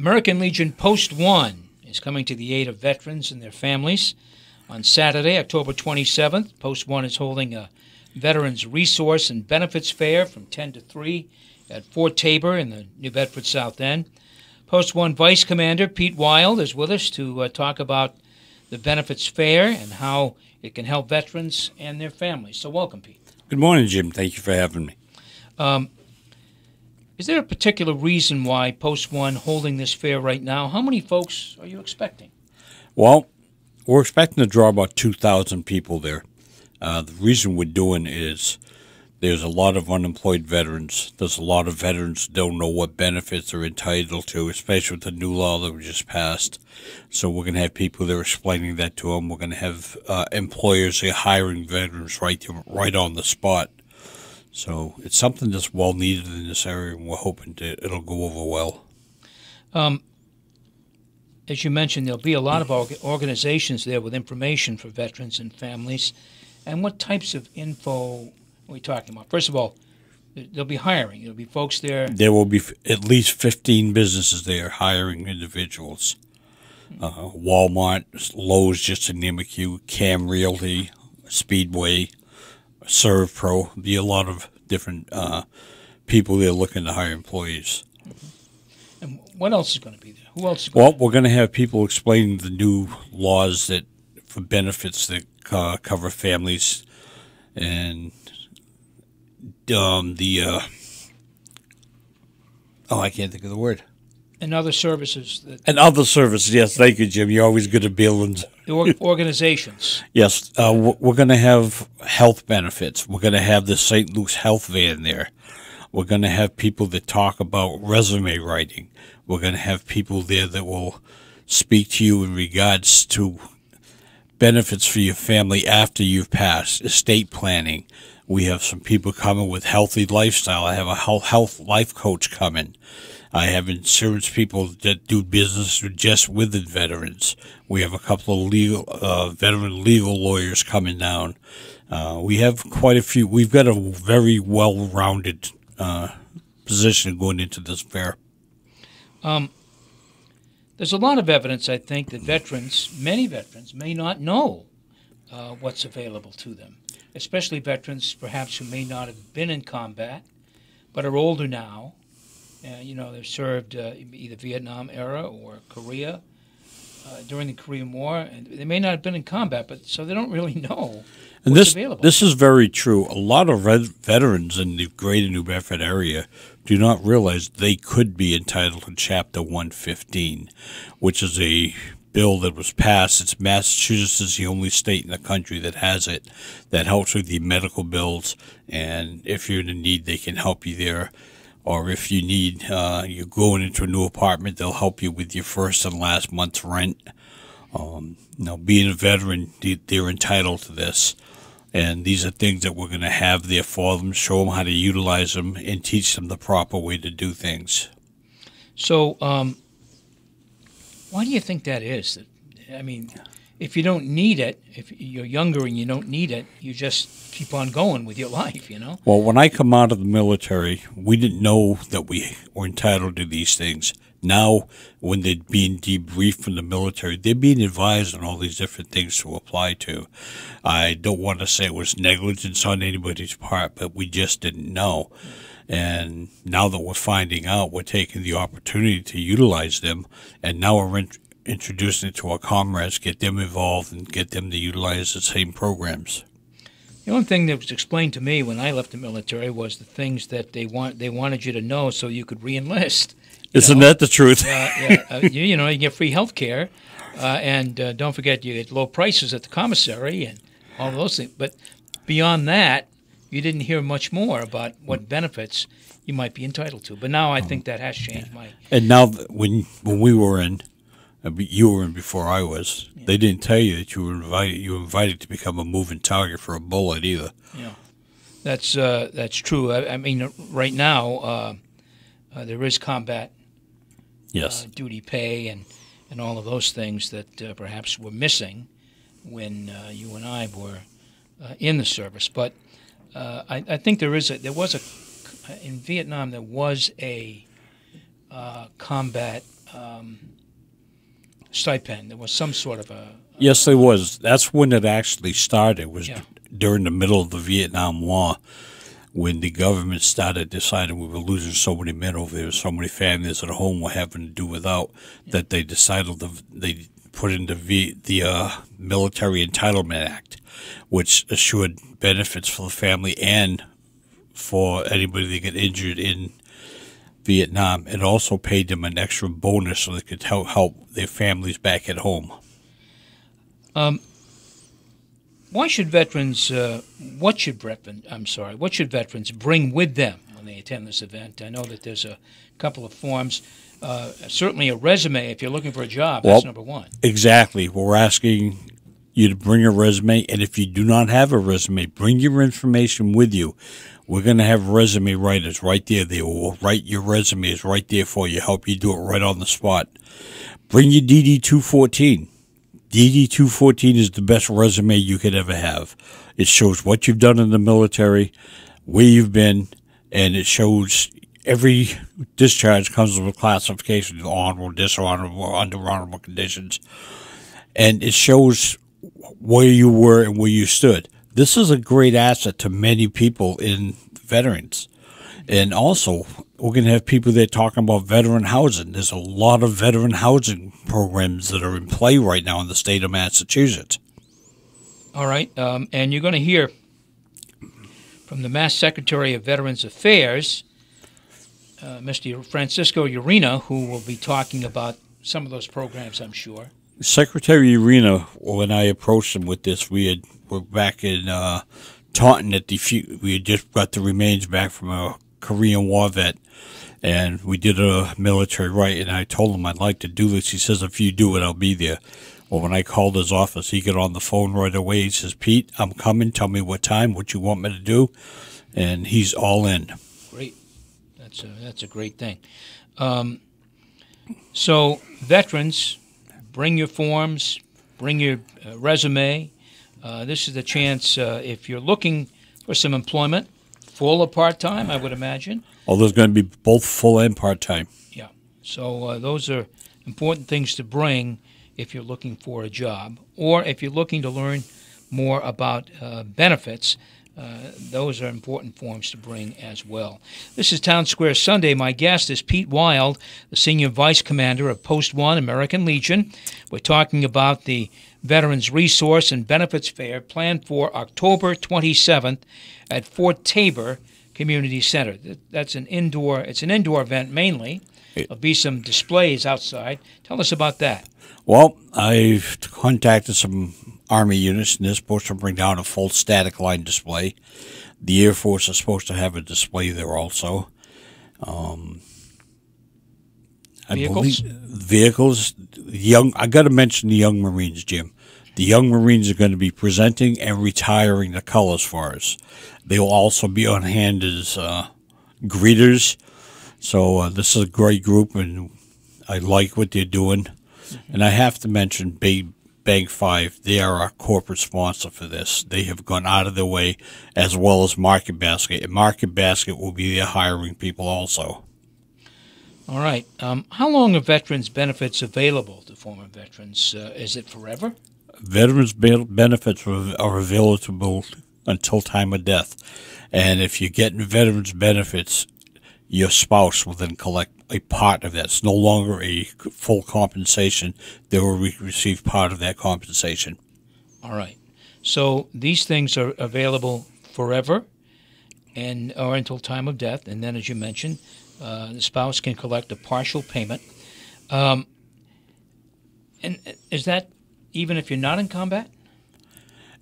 American Legion Post 1 is coming to the aid of veterans and their families. On Saturday, October 27th, Post 1 is holding a Veterans Resource and Benefits Fair from 10 to 3 at Fort Tabor in the New Bedford South End. Post 1 Vice Commander Pete Wild is with us to talk about the Benefits Fair and how it can help veterans and their families. So welcome, Pete. Good morning, Jim. Thank you for having me. Is there a particular reason why Post 1 holding this fair right now? How many folks are you expecting? Well, we're expecting to draw about 2,000 people there. The reason we're doing is there's a lot of unemployed veterans. There's a lot of veterans who don't know what benefits they're entitled to, especially with the new law that was just passed. So we're going to have people there explaining that to them. We're going to have employers hiring veterans right on the spot. So it's something that's well needed in this area, and we're hoping it'll go over well. As you mentioned, there'll be a lot of organizations there with information for veterans and families. And what types of info are we talking about? First of all, there'll be hiring. There'll be folks there. There will be at least 15 businesses there hiring individuals. Walmart, Lowe's, just to name a few, Cam Realty, Speedway, Serve Pro. Be a lot of different people there looking to hire employees. And what else is going to be there? Who else is going to we're going to have people explaining the new laws for benefits that cover families, and I can't think of the word. And other services. Other services, yes. Thank you, Jim. You're always good at buildings. Organizations. Yes. We're going to have health benefits. We're going to have the St. Luke's Health Van there. We're going to have people that talk about resume writing. We're going to have people there that will speak to you in regards to benefits for your family after you've passed, estate planning. We have some people coming with healthy lifestyle. I have a health life coach coming. I have insurance people that do business just with the veterans. We have a couple of veteran legal lawyers coming down. We have quite a few. We've got a very well-rounded position going into this fair. There's a lot of evidence, I think, that many veterans, may not know what's available to them, especially veterans perhaps who may not have been in combat but are older now. They've served either Vietnam era or Korea during the Korean War, and they may not have been in combat, so they don't really know what's available. This is very true. A lot of veterans in the greater New Bedford area do not realize they could be entitled to Chapter 115, which is a bill that was passed. It's Massachusetts is the only state in the country that has it, that helps with the medical bills, and if you're in need, they can help you there. Or if you need, you're going into a new apartment, they'll help you with your first and last month's rent. Being a veteran, they're entitled to this. And these are things that we're going to have there for them, show them how to utilize them, and teach them the proper way to do things. So why do you think that is? I mean, if you don't need it, if you're younger and you don't need it, you just keep on going with your life, Well, when I come out of the military, we didn't know that we were entitled to these things. Now, when they're being debriefed from the military, they're being advised on all these different things to apply to. I don't want to say it was negligence on anybody's part, but we just didn't know. And now that we're finding out, we're taking the opportunity to utilize them, and now we're introducing it to our comrades, get them involved, and get them to utilize the same programs. The only thing that was explained to me when I left the military was the things that they wanted you to know so you could re-enlist. Isn't that the truth? You get free health care, and don't forget you get low prices at the commissary and all those things. But beyond that, you didn't hear much more about what benefits you might be entitled to. But now I think that has changed. And now when we were in, you were in before I was, they didn't tell you that you were invited to become a moving target for a bullet either. Yeah, that's true. I mean, right now there is combat duty pay and all of those things that perhaps were missing when you and I were in the service. But I think in Vietnam there was a combat stipend. There was some sort of a... Yes, there was. That's when it actually started. It was Yeah. during the middle of the Vietnam War, when the government started deciding we were losing so many men over there, so many families at home were having to do without, that they decided they put in the Military Entitlement Act, which assured benefits for the family and for anybody that got injured in Vietnam. It also paid them an extra bonus so they could help their families back at home. Why should veterans? What should veterans bring with them when they attend this event? I know that there's a couple of forms. Certainly, a resume if you're looking for a job. That's number one. Exactly. We're asking you to bring a resume, and if you do not have a resume, bring your information with you. We're going to have resume writers right there. They will write your resumes right there for you, help you do it right on the spot. Bring your DD-214. DD-214 is the best resume you could ever have. It shows what you've done in the military, where you've been, and it shows every discharge comes with classification, honorable, dishonorable, under honorable conditions. And it shows where you were and where you stood. This is a great asset to many people in veterans. And also, we're going to have people there talking about veteran housing. There's a lot of veteran housing programs that are in play right now in the state of Massachusetts. All right. And you're going to hear from the Mass Secretary of Veterans Affairs, Mr. Francisco Urena, who will be talking about some of those programs, I'm sure. Secretary Urena, when I approached him with this, were back in Taunton we had just got the remains back from a Korean War vet, and we did a military rite, and I told him I'd like to do this. He says, if you do it, I'll be there. Well, when I called his office, he got on the phone right away. He says, Pete, I'm coming. Tell me what time, what you want me to do, and he's all in. Great. That's a great thing. So, veterans, bring your forms, bring your resume. This is the chance if you're looking for some employment, full or part-time, I would imagine. Oh, there's going to be both full and part-time. Yeah. So those are important things to bring if you're looking for a job, or if you're looking to learn more about benefits. Those are important forms to bring as well. This is Townsquare Sunday. My guest is Pete Wild, the Senior Vice Commander of Post 1 American Legion. We're talking about the Veterans Resource and Benefits Fair planned for October 27th at Fort Tabor Community Center. It's an indoor event mainly. There'll be some displays outside. Tell us about that. Well, I've contacted some Army units, and they're supposed to bring down a full static line display. The Air Force is supposed to have a display there also. Vehicles. I got to mention the Young Marines, Jim. The Young Marines are going to be presenting and retiring the colors for us. They will also be on hand as greeters. So this is a great group, and I like what they're doing. And I have to mention Bank 5. They are our corporate sponsor for this. They have gone out of their way, as well as Market Basket. And Market Basket will be there hiring people also. All right. How long are veterans' benefits available to former veterans? Is it forever? Veterans' benefits are available until time of death. And if you're getting veterans' benefits, your spouse will then collect a part of that. It's no longer a full compensation. They will receive part of that compensation. All right. So these things are available forever or until time of death. And then, as you mentioned, the spouse can collect a partial payment. And is that even if you're not in combat?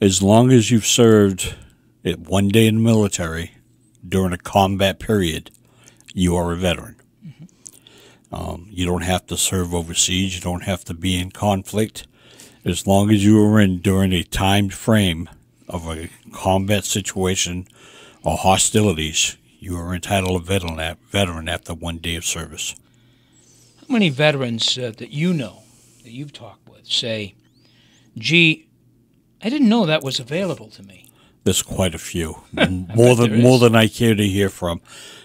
As long as you've served 1 day in the military during a combat period, you are a veteran. You don't have to serve overseas. You don't have to be in conflict. As long as you are in during a timed frame of a combat situation or hostilities, you are entitled to a veteran after 1 day of service. How many veterans that you know, that you've talked with, say, gee, I didn't know that was available to me? There's quite a few, more than I care to hear from.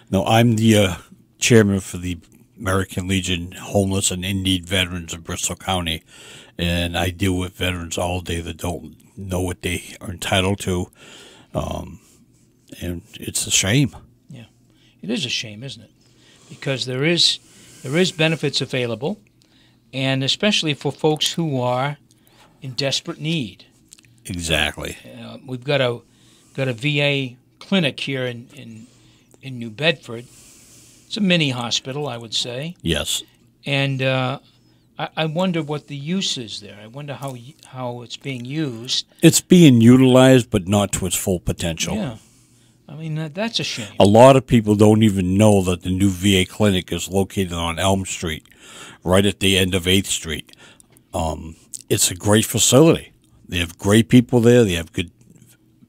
No, I'm the chairman for the American Legion homeless and in-need veterans in Bristol County, and I deal with veterans all day that don't know what they are entitled to, and it's a shame. Yeah, it is a shame, isn't it? Because there is benefits available, and especially for folks who are in desperate need. Exactly. We've got a VA clinic here in New Bedford. It's a mini hospital, I would say. Yes. And I wonder what the use is there. I wonder how it's being used. It's being utilized, but not to its full potential. Yeah. I mean, that's a shame. A lot of people don't even know that the new VA clinic is located on Elm Street, right at the end of 8th Street. It's a great facility. They have great people there. They have good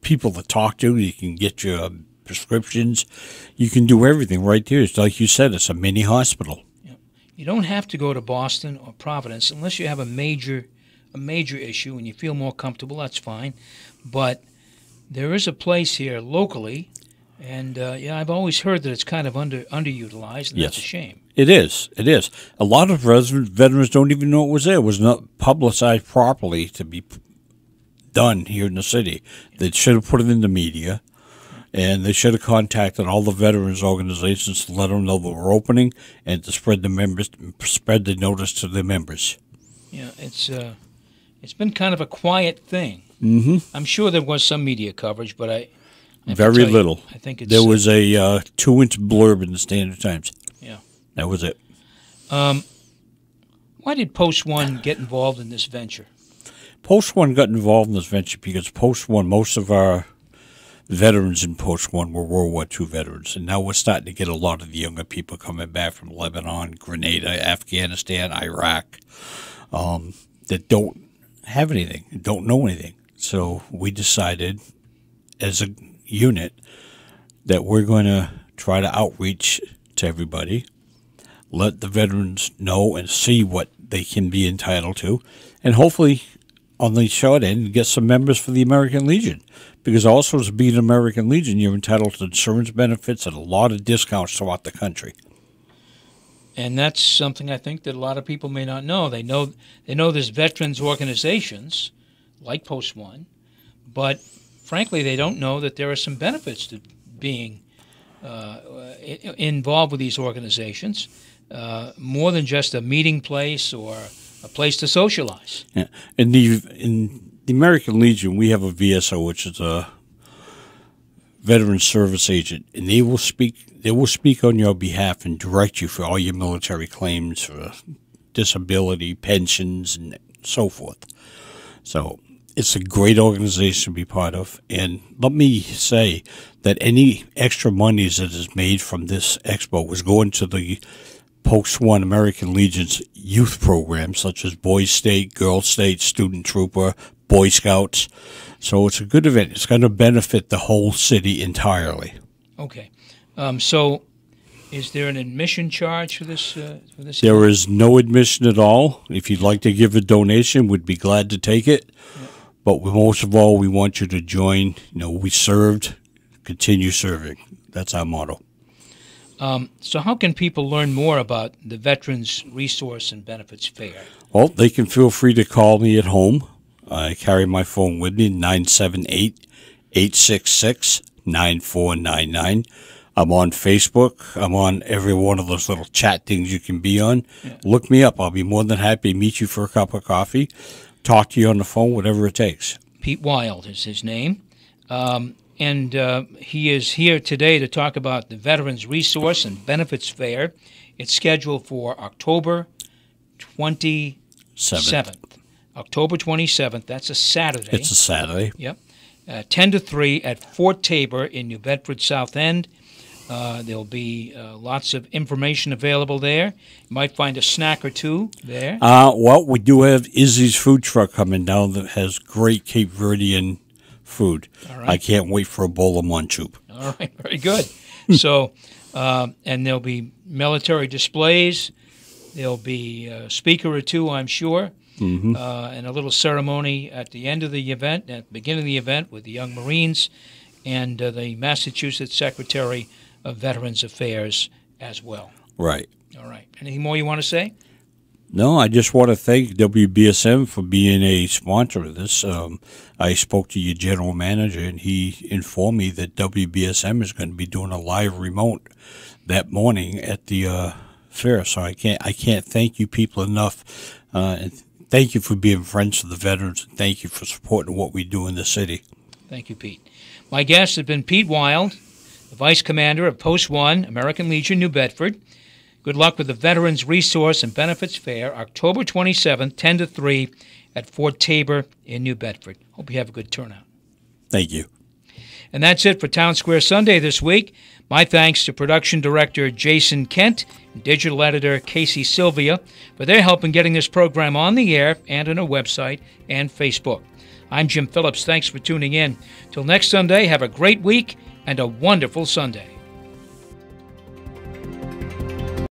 people to talk to. You can get your prescriptions. You can do everything right there. It's like you said, it's a mini hospital. Yeah. You don't have to go to Boston or Providence unless you have a major issue and you feel more comfortable. That's fine. But there is a place here locally, and I've always heard that it's kind of underutilized, and Yes. that's a shame. It is. It is. A lot of veterans don't even know it was there. It was not publicized properly to be done here in the city. They should have put it in the media, and they should have contacted all the veterans organizations to let them know that we're opening and to spread the notice to the members. Yeah, it's been kind of a quiet thing. Mm-hmm. I'm sure there was some media coverage, but I have to Very tell you, little. I think it's There was a 2-inch blurb in the Standard Times. Yeah. That was it. Why did Post One get involved in this venture? Post One got involved in this venture because Post One, most of our veterans in Post One were World War II veterans, and now we're starting to get a lot of the younger people coming back from Lebanon, Grenada, Afghanistan, Iraq, that don't have anything, don't know anything. So we decided as a unit that we're going to try to outreach to everybody, let the veterans know and see what they can be entitled to, and hopefully on the short end get some members for the American Legion. Because also as being an American Legion, you're entitled to insurance benefits and a lot of discounts throughout the country. And that's something I think that a lot of people may not know. They know there's veterans organizations like Post One, but frankly, they don't know that there are some benefits to being involved with these organizations, more than just a meeting place or a place to socialize. Yeah. In the American Legion, we have a VSO, which is a veteran service agent, and they will speak on your behalf and direct you for all your military claims for disability, pensions, and so forth. So it's a great organization to be part of. And let me say that any extra monies that is made from this expo was going to the Post One American Legion's youth programs, such as Boys State, Girls State, Student Trooper, Boy Scouts. So it's a good event. It's going to benefit the whole city entirely. Okay. So is there an admission charge for this? There is no admission at all. If you'd like to give a donation, we'd be glad to take it. Yeah. But most of all, we want you to join. We served, continue serving. That's our motto. So how can people learn more about the Veterans Resource and Benefits Fair? Well, they can feel free to call me at home. I carry my phone with me, 978-866-9499. I'm on Facebook. I'm on every one of those little chat things you can be on. Yeah. Look me up. I'll be more than happy to meet you for a cup of coffee, talk to you on the phone, whatever it takes. Pete Wild is his name. And he is here today to talk about the Veterans Resource and Benefits Fair. It's scheduled for October 27th. October 27th. That's a Saturday. It's a Saturday. Yep. 10 to 3 at Fort Tabor in New Bedford South End. There'll be lots of information available there. You might find a snack or two there. Well, we do have Izzy's food truck coming down that has great Cape Verdean food. All right. I can't wait for a bowl of manchoop. All right, very good. So, and there'll be military displays. There'll be a speaker or two, I'm sure, and a little ceremony at the end of the event, at the beginning of the event, with the young Marines and the Massachusetts Secretary of Veterans Affairs as well. Right. All right. Anything more you want to say? No, I just want to thank WBSM for being a sponsor of this. I spoke to your general manager, and he informed me that WBSM is going to be doing a live remote that morning at the fair. So I can't thank you people enough. And thank you for being friends of the veterans, and thank you for supporting what we do in the city. Thank you, Pete. My guest has been Pete Wild, the Vice Commander of Post 1, American Legion, New Bedford. Good luck with the Veterans Resource and Benefits Fair, October 27th, 10 to 3 at Fort Tabor in New Bedford. Hope you have a good turnout. Thank you. And that's it for Townsquare Sunday this week. My thanks to production director Jason Kent and digital editor Casey Sylvia for their help in getting this program on the air and on our website and Facebook. I'm Jim Phillips. Thanks for tuning in. Till next Sunday, have a great week and a wonderful Sunday.